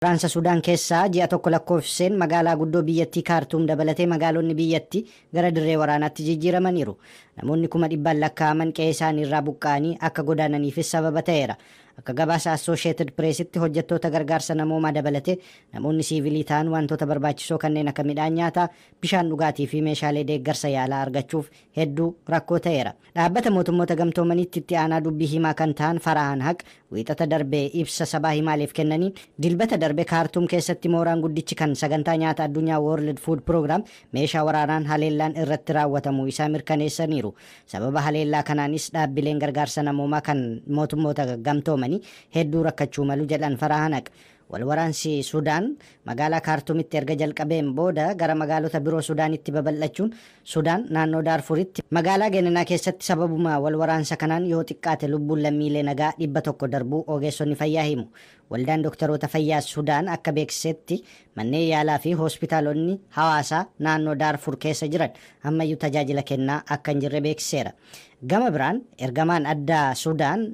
Waraansa Sudaan keessaa ji'a tokko lakkoofseen magaalaa guddoo biyyattii Kaartuum dabalatee magaalonni biyyattii gara dirree waraanaatti jijjiiramaniiru. Namoonni 100,000 lakkaa'aman qe'ee isaanii irraa buqqa'anii akka godaananiifis sababa ta'eera. Akka gabaasa Associated Pressitti hojjettoota gargaarsa namoomaa dabalatee namoonni siivilii ta'an wantoota barbaachisoo kanneen akka midhaan nyaataa, bishaan dhugaatii fi meeshaalee deeggarsa yaalaa argachuuf hedduu rakkoo ta'eera. Dhaabbata mootummoota gamtoomaniitti itti aanaa dubbii himaa kan ta'an Farahaan Haq wiixata darbee ibsa sabaa himaaleef kennaniin dilbata darbe Kaartuum keessatti mooraan guddichi kan sagantaa nyaata addunyaa World Food Program meeshaa waraanaan haleellaan irratti raawwatamuu isaa mirkaneessaniiru. Sababa haleellaa kanaanis dhaabbileen gargaarsa namoomaa kan mootummoota gamtooman hedduu rakkachuu malu jedhan Farahaan Haq. Walwaraansi Sudaan magaalaa Kaartuumitti erga jalqabeen booda gara magaalota biroo Sudaanitti babal'achuun Sudaan naannoo Daarfuritti magaalaa Geenanaa keessatti sababuma walwaraansa kanaan yoo xiqqaate lubbuun lammiilee nagaa 100 darbuu ogeessonni fayyaa himu. Waldaan dooktaroota fayyaa Sudaan akka beeksisetti manneen yaalaa fi hospitaalonni hawaasaa naannoo Daarfur keessa jiran ammayyuu tajaajila kennaa akka hin jirre beeksiseera. Gama biraan ergamaan addaa Sudaan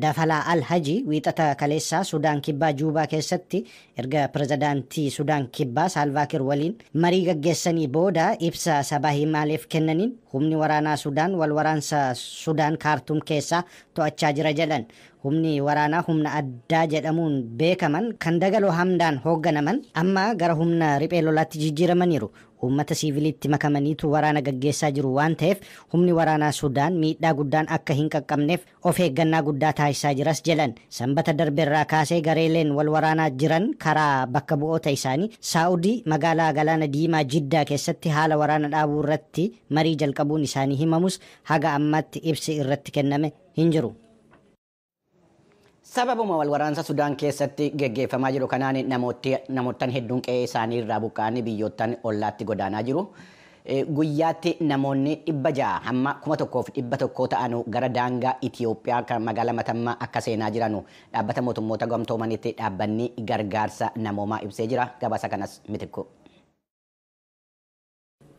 Dafalaa Al-Haji wiixata kaleessaa Sudaan Kibbaa Juubaa keessatti erga pirezidaantii Sudaan Kibbaa Saalvaakir waliin marii gaggeessanii booda ibsa sabaa himaaleef kennaniin humni waraanaa Sudaan walwaraansa Sudaan Kaartuum keessaa to'achaa jira jedhan. Humni waraanaa humna addaa jedhamuun beekaman kan Dagaloo Hamdaan hoogganaman amma gara humna riphee lolaatti jijjiiramaniiru. Uummata siiviliitti makamaniitu waraana gaggeessaa jiru waan ta'eef humni waraanaa Sudaan miidhaa guddaan akka hin qaqqabneef of eeggannaa guddaa taasisaa jiras jedhan. Sanbata darbeerraa kaasee gareeleen wal waraanaa jiran karaa bakka bu'oota isaanii Saa'udii magaalaa Galaana Diimaa Jiddaa keessatti haala waraana dhaabuu irratti marii jalqabuun isaanii himamus haga ammaatti ibsi irratti kenname hin jiru. Sababuma walwaraansa Sudaan keessatti geggeeffamaa jiru kanaan namoottan hedduun qe'ee isaanii irraa buqqa'anii biyyoottan ollaatti godaanaa jiru. Guyyaatti namoonni 600 hamma 1,100 ta'an gara daangaa Itiyoophiyaa kan magaalaa Matammaa akka seenaa jiran dhaabbata mootummoota gamtoomanitti dhaabbanni gargaarsa namoomaa ibsee jira. Gabaasa kanas Mitikku.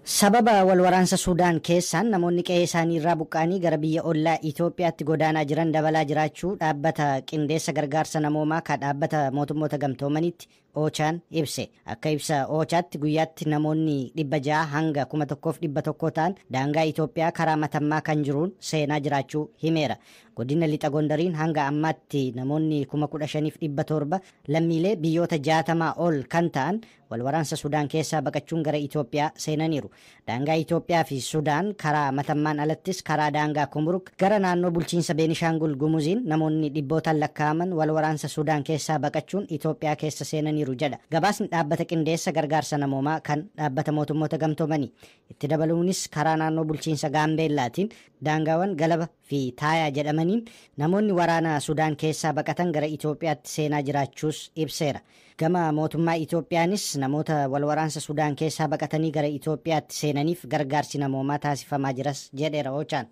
Sababa walwaraansa Sudaan keessaan namoonni qe'ee isaanii irraa buqqa'anii gara biyya ollaa Itoophiyaatti godaanaa jiran dabalaa jiraachuu dhaabbata qindeessa gargaarsa namoomaa kan dhaabbata mootummoota gamtoomanitti Ochaan ibse. Akka ibsa Ochaatti guyyaatti namoonni 600 hanga 1,100 ta'an daangaa Itoophiyaa karaa Matammaa kan jiruun seenaa jiraachuu himeera. Godina Lixa Gondariin hanga ammaatti namoonni 15,700 lammiilee biyyoota 60 ol kan ta'an walwaraansa Sudaan keessaa baqachuun gara Itoophiyaa seenaniiru. Daangaa Itoophiyaa fi Sudaan karaa Matammaan alattis karaa daangaa Kumruk gara naannoo bulchiinsa Beenishaangul Gumuziin namoonni dhibbootaan lakkaa'aman walwaraansa Sudaan keessaa baqachuun Itoophiyaa keessa seenaniiru jedha. Gabaasni dhaabbata qindeessa gargaarsa namoomaa kan dhaabbata mootummoota gamtoomanii. Itti dabaluunis karaa naannoo bulchiinsa Gaambeellaatiin daangaawwan Galaba fi Taayaa jedhamaniin namoonni waraana Sudaan keessaa baqatan gara Itoophiyaatti seenaa jiraachuus ibseera. Gama mootummaa Itoophiyaanis namoota walwaraansa Sudaan keessaa baqatanii gara Itoophiyaatti seenaniif gargaarsi namoomaa taasifamaa jiras jedheera Ochaan.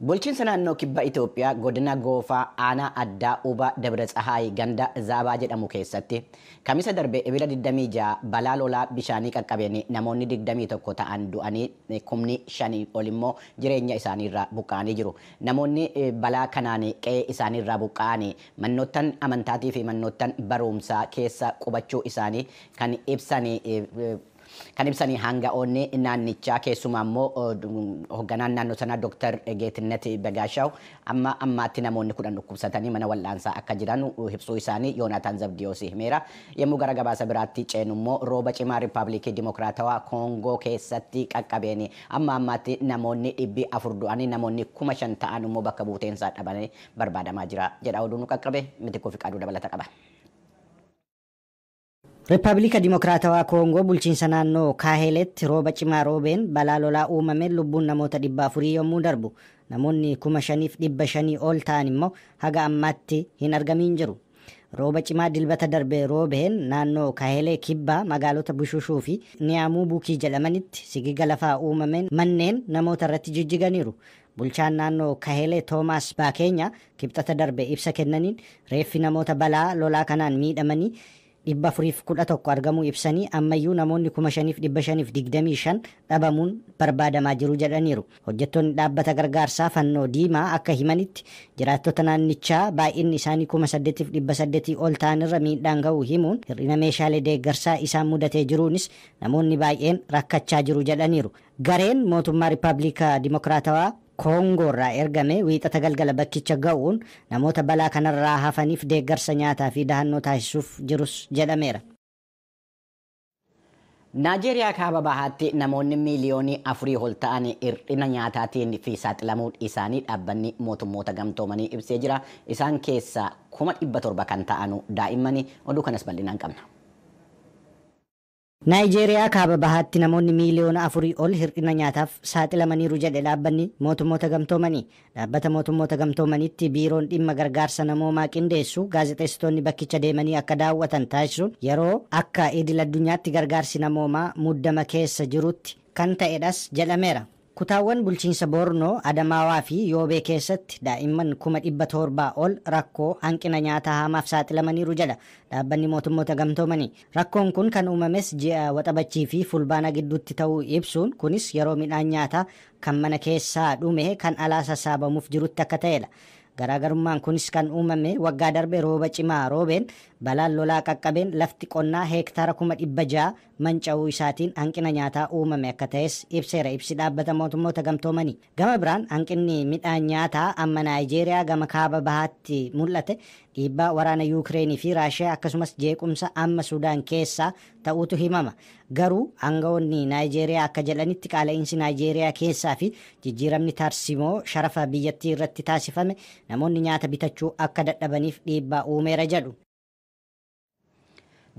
Bulchiinsa naannoo kibba Itoophiyaa godina Goofaa aanaa addaa Uba Dabra Tsahaay ganda Zaabaa jedhamu keessatti kamisa darbe ebila 26 balaa lolaa bishaanii qaqqabeen namoonni 21 ta'an du'anii 5,000 ol immoo jireenya isaaniirraa buqqa'anii jiru. Namoonni balaa kanaan qe'ee isaaniirraa buqqa'anii mannoottan amantaatii fi mannoottan barumsaa keessa qubachuu isaanii kan ibsanii hanga'oonni naannichaa keessumaa immoo hoogganaan naannoo sanaa Dr. Geetnet Begaashaw amma ammaatti namoonni 10 dhukkubsatanii mana wal'aansaa akka jiran ibsuu isaanii Yoonaataan Zabdiyoos himeera. Yommuu gara gabaasa biraatti ceenu immoo rooba cimaa Riippaabilikii Dimokiraatawaa Koongoo keessatti qaqqabeen amma ammaatti namoonni 400 du'anii namoonni 5,000 ta'an immoo bakka buuteensaa dhabanii barbaadamaa jira jedha oduun qaqqabe Mitikuu fi Qaaduu dabalata qaba. Riippaabilika Dimokiraatawaa Koongoo bulchiinsa naannoo Kaaheletti rooba cimaa roobeen balaa lolaa uumameen lubbuun namoota 400 yommuu darbu namoonni 5,500 ol ta'an immoo haga ammaatti hin argamin jiru. Rooba cimaa dilbata darbe roobeen naannoo Kaahelee kibbaa magaalota Bushushuu fi Niyaamuu Bukii jedhamanitti sigiga lafaa uumameen manneen namoota irratti jijjiganiiru. Bulchaan naannoo Kaahelee Toomaas Baakeenya kibxata darbe ibsa kennaniin reeffi namoota balaa lolaa kanaan miidhamanii 411 argamuu ibsanii ammayyuu namoonni 5,525 dhabamuun barbaadamaa jiru jedhaniiru. Hojjettoonni dhaabbata gargaarsaa Fannoo Diimaa akka himanitti jiraattota naannichaa baay'inni isaanii 8,800 ol ta'anirra miidhaan ga'uu himuun hir'ina meeshaalee deeggarsaa isaan mudatee jiruunis namoonni baay'een rakkachaa jiru jedhaniiru. Gareen mootummaa Rippaabilika Dimokiraatawaa Koongoorraa ergame wiixata galgala bakkicha ga'uun namoota balaa kanarraa hafaniif deeggarsa nyaataa fi dahannoo taasisuuf jirus jedhameera. Naajeeriyaa kaaba bahaatti namoonni miiliyoonii 4 ol ta'an hir'ina nyaataatiin fi saaxilamuun isaanii dhaabbanni mootummoota gamtoomanii ibsee jira. Isaan keessaa 700,000 kan ta'an daa'immanii. Oduu kanas bal'inaan qabna. Naayijeeriyaa kaaba bahaatti namoonni miiliyoona 4 ol hir'ina nyaataaf saaxilamaniiru jedhe dhaabbanni mootummoota gamtoomanii. Dhaabbata mootummoota gamtoomaniitti biiroon dhimma gargaarsa namoomaa qindeessu gaazexeessitoonni bakkicha deemanii akka daawwatan taasisuun yeroo akka idil addunyaatti gargaarsi namoomaa muddama keessa jirutti kan ta'edhas jedhameera. Kutaawwan bulchiinsa Boornoo, Adamaawaa fi Yoobee keessatti daa'imman 700,000 ol rakkoo hanqina nyaataa hamaaf saaxilamaniiru jedha dhaabbanni mootummoota gamtoomanii. Rakkoon kun kan uumames ji'a waxabajjii fi fulbaana gidduutti ta'uu ibsuun kunis yeroo midhaan nyaataa kan mana keessaa dhume kan alaa sassaabamuuf jirutti akka ta'edha. Garaagarummaan kunis kan uumame waggaa darbe rooba cimaa roobeen balaan lolaa qaqqabeen lafti qonnaa heektaara 600,000 manca'uu isaatiin hanqina nyaataa uumame akka ta'es ibseera ibsi dhaabbata mootummoota gamtoomanii. Gama biraan hanqinni midhaan nyaataa amma Naayijeeriyaa gama kaaba bahaatti mul'ate dhiibbaa waraana Yuukireenii fi Raashiyaa akkasumas jeequmsa amma Sudaan keessaa ta'uutu himama. Garuu aangawoonni Naayijeeriyaa akka jedhanitti qaala'insi Naayijeeriyaa keessaa fi jijjiiramni tarsimoo sharafa biyyattii irratti taasifame namoonni nyaata bitachuu akka dadhabaniif dhiibbaa uumeera jedhu.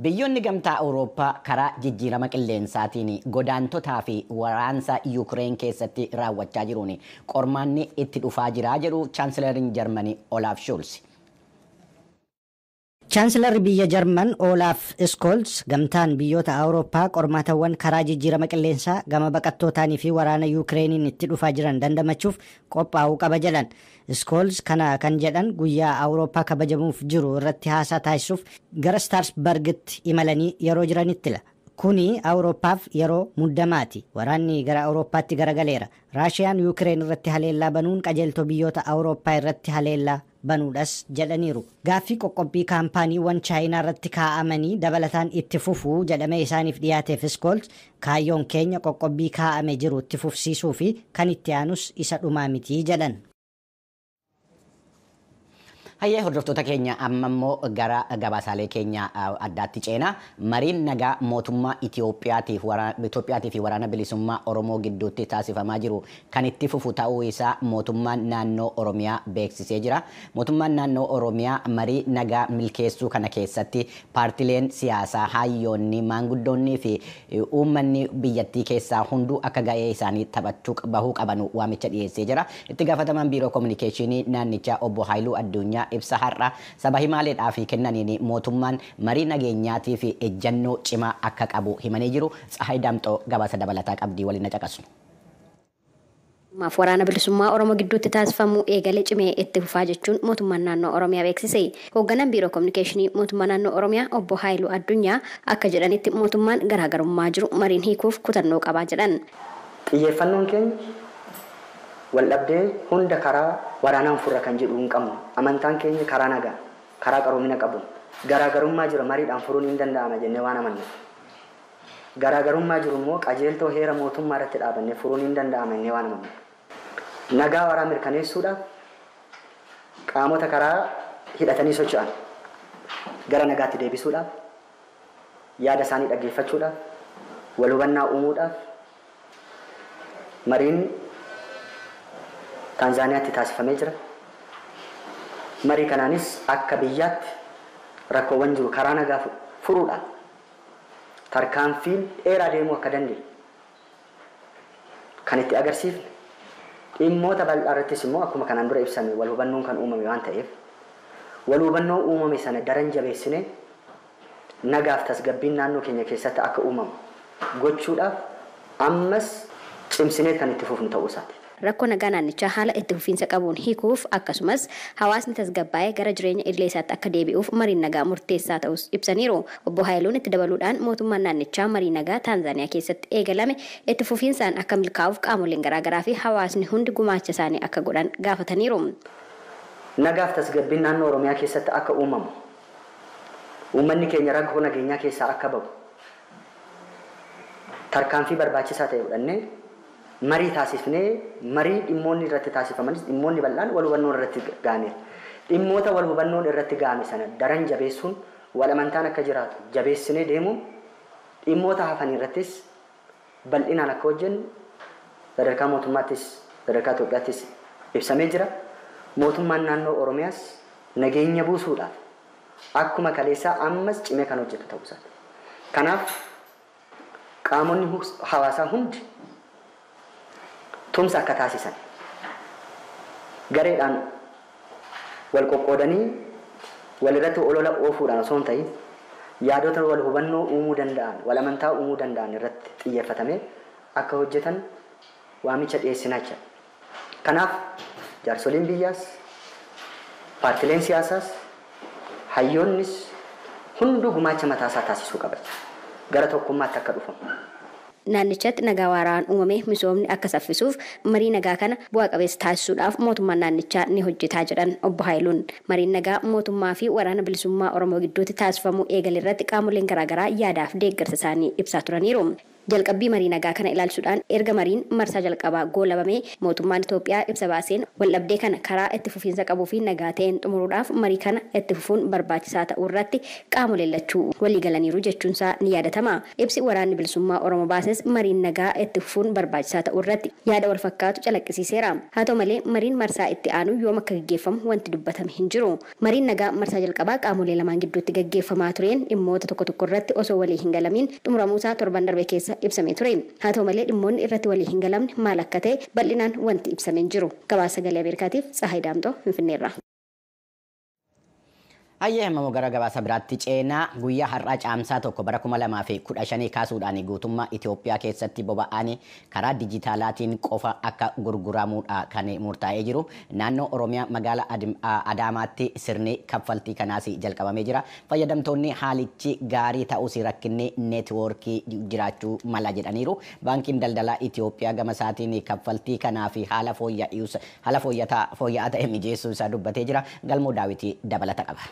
Biyyoonni gamtaa Awurooppaa karaa jijjiirama qilleensaatiin godaantotaa fi waraansa Yuukireen keessatti raawwachaa jiruun qormaanni itti dhufaa jira jedhu chaansilariin Jarmanii Olaaf Sholz. Chaansilarri biyya Jarman Olaaf Scholz gamtaan biyyoota Awurooppaa qormaatawwan karaa jijjiirama qilleensaa gama baqattootaanii fi waraana Yuukireeniin itti dhufaa jiran dandamachuuf qophaa'uu qaba jedhan. Scholz kana kan jedhan guyyaa Awurooppaa kabajamuuf jiru irratti haasaa taasisuuf gara Staarsbargitti imalanii yeroo jiranittila. Kuni Awurooppaaf yeroo muddamaati. Waraanni gara Awurooppaatti garagaleera. Raashiyaan Yuukireen irratti haleellaa banuun qajeeltoo biyyoota Awurooppaa irratti haleellaa banuudhas jedhaniiru. Gaaffii qoqqobbii kaampaaniiwwan Chaayinaa irratti kaa'amanii dabalataan itti fufuu jedhamee isaaniif dhiyaateef Scholz kaayyoon keenya qoqqobbii kaa'ame jiru itti fufsiisuu fi kan itti aanus isa dhumaa miti jedhan. Hayyee hordoftoota keenya amma immoo gara gabaasaalee keenya addaatti ceenaa. Mariin nagaa mootummaa Itoophiyaa fi waraana bilisummaa Oromoo gidduutti taasifamaa jiru kan itti fufu ta'uu isaa mootummaan naannoo Oromiyaa beeksisee jira. Mootummaan naannoo Oromiyaa marii nagaa milkeessuu kana keessatti paartileen siyaasaa, hayyoonni, maanguddoonnii fi uummanni biyyattii keessaa hunduu akka ga'ee isaanii taphachuu bahuu qaban waamicha dhiyeessee jira. Itti gaafatamaan biiroo kominikeeshinii naannichaa obbo Haayiluu Addunyaa ibsa har'a saba himaaleedhaaf kennaniin mootummaan marii nageenyaatii fi ejjannoo cimaa akka qabu himanii jiru. Tsahaay Daamxoo gabaasa dabalataa qabdii waliin caqasnu. Maaf waraana bilisummaa Oromoo gidduutti taasifamu eegalee cimee itti fufaa jechuun mootummaan naannoo Oromiyaa beeksise. Hoogganaan biiroo kominikeeshinii mootummaa naannoo Oromiyaa obbo Haayiluu Addunyaa akka jedhanitti mootummaan garaagarummaa jiru mariin hiikuuf kutannoo qabaa jedhan. Xiyyeeffannoon keenya waldhabdee hunda karaa waraanaan furra kan jedhu hin qabnu. Amantaan keenya karaa nagaa, karaa qaroomina qabu. Garaagarummaa jira mariidhaan furuun hin danda'ama jennee waan amanneef. Garaagarummaa jiru immoo qajeeltoo heera mootummaa irratti dhaabannee furuun hin danda'ama jennee waan amanneef. Nagaa waraana mirkaneessuudhaaf qaamota karaa hidhatanii socho'an gara nagaatti deebisuudhaaf yaada isaanii dhaggeeffachuudhaaf wal hubannaa uumuudhaaf mariin Tanzaaniyaatti taasifamee jira. Marii kanaanis akka biyyaatti rakkoowwan jiru karaa nagaa furuudhaan tarkaanfiin dheeraa deemuu akka dandeenyu kan itti agarsiifne dhimmoota bal'aa irrattis immoo akkuma kanaan dura ibsame wal hubannoon kan uumame waan ta'eef wal hubannoo uumame sana daran jabeessine nagaaf tasgabbiin naannoo keenya keessatti akka uumamu gochuudhaaf ammas cimsinee kan itti fufnu ta'uu isaati. rakkoo nagaa naannichaa haala itti fufiinsa qabuun hiikuuf akkasumas hawaasni tasgabbaa'ee gara jireenya idilee isaatti akka deebi'uuf mariin nagaa murteessaa ta'us ibsaniiru. Obbo Haayiluun itti dabaluudhaan mootummaan naannichaa marii nagaa Taanzaaniyaa keessatti eegalame itti fufiinsaan akka milkaa'uuf qaamoleen garaagaraa fi hawaasni hundi gumaacha isaanii akka godhan gaafataniiru. Nagaaf tasgabbiin naannoo Oromiyaa keessatti akka uumamu, uummanni keenya rakkoo nageenyaa keessaa akka bahu tarkaanfii barbaachisaa ta'e fudhannee marii taasifnee marii dhimmoonni irratti taasifamanis dhimmoonni bal'aan wal hubannoon irratti ga'ameera. Dhimmoota wal hubannoon irratti ga'ame sana daran jabeessuun wal amantaan akka jiraatu jabeessinee deemuun dhimmoota hafan irrattis bal'inaan akka hojjennu sadarkaa mootummaattis sadarkaa Itoophiyaattis ibsamee jira. Mootummaan naannoo Oromiyaas nageenya buusuudhaaf akkuma kaleessaa ammas cimee kan hojjetu ta'uu isaati. Kanaaf qaamonni hawaasaa hundi tumsa akka taasisan gareedhaan wal qoqqoodanii walirratti olola oofuudhaan osoo hin ta'in yaadota wal hubannoo uumuu danda'an wal amantaa uumuu danda'an irratti xiyyeeffatamee akka hojjetan waamicha dhiyeessinaa jira. Kanaaf jaarsoliin biyyaas paartileen siyaasaas hayyoonnis hunduu gumaacha mataasaa taasisuu qaban gara tokkummaatti akka dhufamu. Naannichatti nagaa waaraan uumamee misoomni akka saffisuuf marii nagaa kana bu'aa qabeessa taasisuudhaaf mootummaan naannichaa ni hojjetaa jedhan Obbo Haayiluun. Mariin nagaa mootummaa fi waraana bilisummaa Oromoo gidduutti taasifamuu eegalerratti qaamoleen garaagaraa yaadaaf deeggarsa isaanii ibsaa turaniiru. Jalqabbii marii nagaa kana ilaalchuudhaan erga mariin marsaa jalqabaa goolabamee mootummaan Itoophiyaa ibsa baaseen waldhabdee kana karaa itti fufiinsa qabuu fi nagaa ta'een xumuruudhaaf marii kana itti fufuun barbaachisaa ta'uu irratti qaamoleen lachuu walii galaniiru jechuunsaa ni yaadatama. Ibsi waraanni bilisummaa Oromoo baases mariin nagaa itti fufuun barbaachisaa ta'uu irratti yaada wal fakkaatu calaqqisiiseera. Haa ta'u malee mariin marsaa itti aanu yoom akka gaggeeffamu wanti dubbatame hin jiru. Mariin nagaa marsaa jalqabaa qaamolee lamaan gidduutti gaggeeffamaa tureen dhimmoota tokko tokko irratti osoo walii hin galamiin xumuramuusaa torban darbe keessa ibsamee ture. Haa ta'u malee dhimmoonni irratti walii hin galamne maal akka ta'e bal'inaan wanti ibsamee jiru. Gabaasa Sagalee Ameerikaatiif Tsahaay Daamtoo Finfinneerraa. Ayyee hamma gara gabaasa biraatti ceenaa guyyaa har'aa caamsaa tokko bara 2015 kaasuudhaan guutummaa Itoophiyaa keessatti boba'aan karaa dijitaalaatiin qofa akka gurguramuudha kan murtaa'ee jiru. Naannoo Oromiyaa magaalaa Adaamaatti sirni kaffaltii kanaas jalqabamee jira. Fayyadamtoonni haalichi gaarii ta'uus rakkinni neetwoorkii jiraachuu mala jedhaniiru. Baankiin daldalaa Itoophiyaa gama isaatiin kaffaltii kanaa fi haala fooyya'aa ta'e mijeessuu isaa dubbatee jira. Galmoo Daawitii dabalata qaba.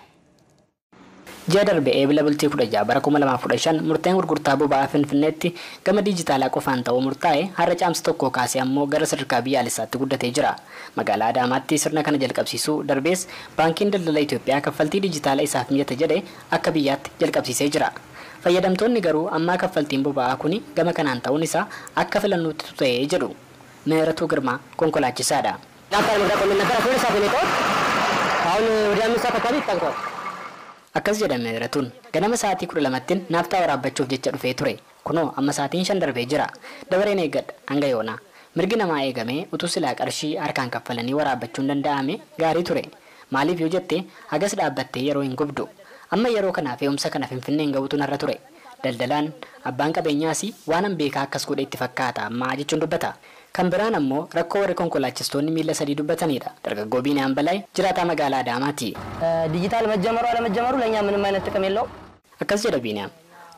Ji'a darbe eebila bultii 16 bara 2015 murteen gurgurtaa boba'aa Finfinneetti gama dijitaalaa qofaan ta'uu murtaa'e har'a caamsa tokko kaasee ammoo gara sadarkaa biyyaalessaatti guddatee jira. Magaalaa Adaamaatti sirna kana jalqabsiisuu darbees baankiin daldala Itoophiyaa kaffaltii dijitaalaa isaaf mijata jedhe akka biyyaatti jalqabsiisee jira. Fayyadamtoonni garuu ammaa kaffaltiin boba'aa kuni gama kanaan ta'uun isaa akka filannootti ta'ee jedhu. Meeratuu Girmaa konkolaachisaadha. Akkas jedhame Meeratuun ganama sa'aatii 12tiin naaftaa waraabbachuuf jecha dhufee ture. Kunoo amma sa'aatiin 5 darbee jira. Dabareen eeggadha hanga yoona. Mirgi namaa eegamee utuu silaa qarshii harkaan kaffalanii waraabbachuun danda'ame gaarii ture. Maaliif yoo jette hagas dhaabbattee yeroo hin gubdu. Amma yeroo kana fe'umsa kana Finfinneen ga'uutu narra ture. Daldalaan abbaan qabeenyaas waan an beekaa akkas godhe itti fakkaata amma jechuun dubbata. Kan biraan ammoo rakkoo warri konkolaachistoonni miila sadii dubbatanidha. Dargaggoo Biiniyaan Balay jiraataa magaalaa Adaamaati. ዲጂታል መጀመሩ አለመጀመሩ ለኛ ምንም አይነት ጥቅም የለው። Akkas jedha Biiniyaan.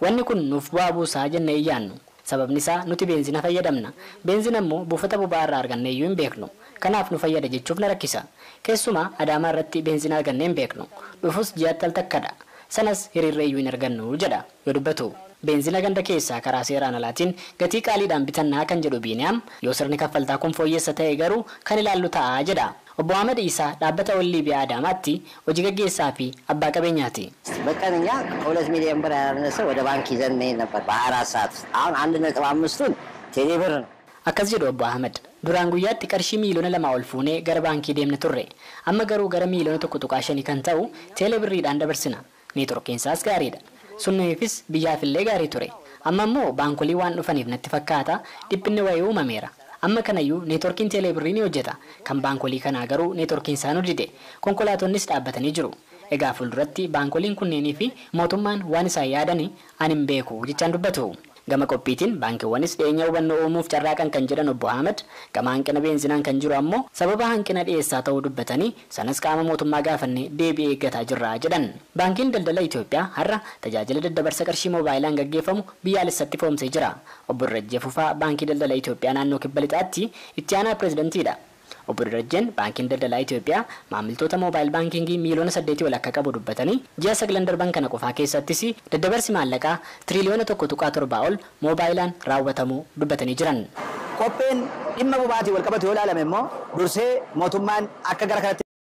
Wanni kun nuuf bu'aa buusaa jennee iyyaannu. Sababni isaa nuti beenzina fayyadamna. Beenzina immoo buufata boba'aa irraa argannee iyyuu hin beeknu. Kanaaf nu fayyada jechuuf na rakkisa. Keessumaa Adaamaa irratti beenzina argannee hin beeknu. Dhufus ji'aatti al takkadha. Sanas hiriirree iyyuu hin argannu jedha yoo dubbatu. Beenzina ganda keessaa karaa seeraan alaatiin gatii qaaliidhaan bitannaa kan jedhu Biiniyaam yoo sirni kaffaltaa kun fooyyessa ta'e garuu kan ilaallu ta'a jedha. Obbo Ahmed Isaa dhaabbata Ollii Biyaa Adaamaatti hojii gaggeessaa fi abbaa qabeenyaati. በቀን እኛ ከ2 ሚሊዮን ብር ያላነሰ ወደ ባንክ ይዘን እንሄድ ነበር በ24 ሰዓት ውስጥ። አሁን 1.5ቱን ቴሌ ብር ነው። Akkas jedhu Obbo Ahmed duraan guyyaatti qarshii miiliyoona 2 ol fuunee gara baankii deemne turre. Amma garuu gara miiliyoona 1.5 kan ta'u teelee birriidhaan dabarsina. Neetworkiinsaas gaariidha. Sunniifis biyyaafillee gaarii ture. Amma immoo baankolii waan dhufaniif natti fakkaata dhiphinni wayii uumameera. Amma kanayyuu neetworkiin teelee birrii ni hojjeta. Kan baankolii kanaa garuu neetworkiinsaan hojjete. Konkolaatonnis dhaabbatanii jiru. Egaa fuulduratti baankoliin kunneenii fi mootummaan waan isaan yaadanii ani hin beeku jechaan dubbatu. Gama qophiitiin baankiiwwanis dhiyeenya hubannoo uumuuf carraaqan kan jedhan obbo Ahmed gama hanqina beenzinaan kan jiru ammoo sababa hanqina dhiyeessaa ta'uu dubbatanii sanas qaama mootummaa gaafannee deebii eeggataa jirra jedhan. Baankiin daldala Itoophiyaa har'a tajaajila daddabarsa qarshii moobaayilaan gaggeeffamu biyyaalessatti foomsee jira. Obbo Dirajjee Fufaa baankii daldala Itoophiyaa naannoo kibba lixaatti itti aanaa pireezidentiidha. Obbo Dirajjeen baankiin daldalaa Itoophiyaa maamiltoota moobaayil baankingii miiliyoona 8 ol akka qabu dubbatanii ji'a 9 darban kana qofaa keessattis daddabarsi maallaqaa tiriliyoona 1.7 ol moobaayilaan raawwatamuu dubbatanii jiran. Qopheen dhimma boba'aatiin wal qabatu yoo ilaalame immoo dursee mootummaan akka gara kanatti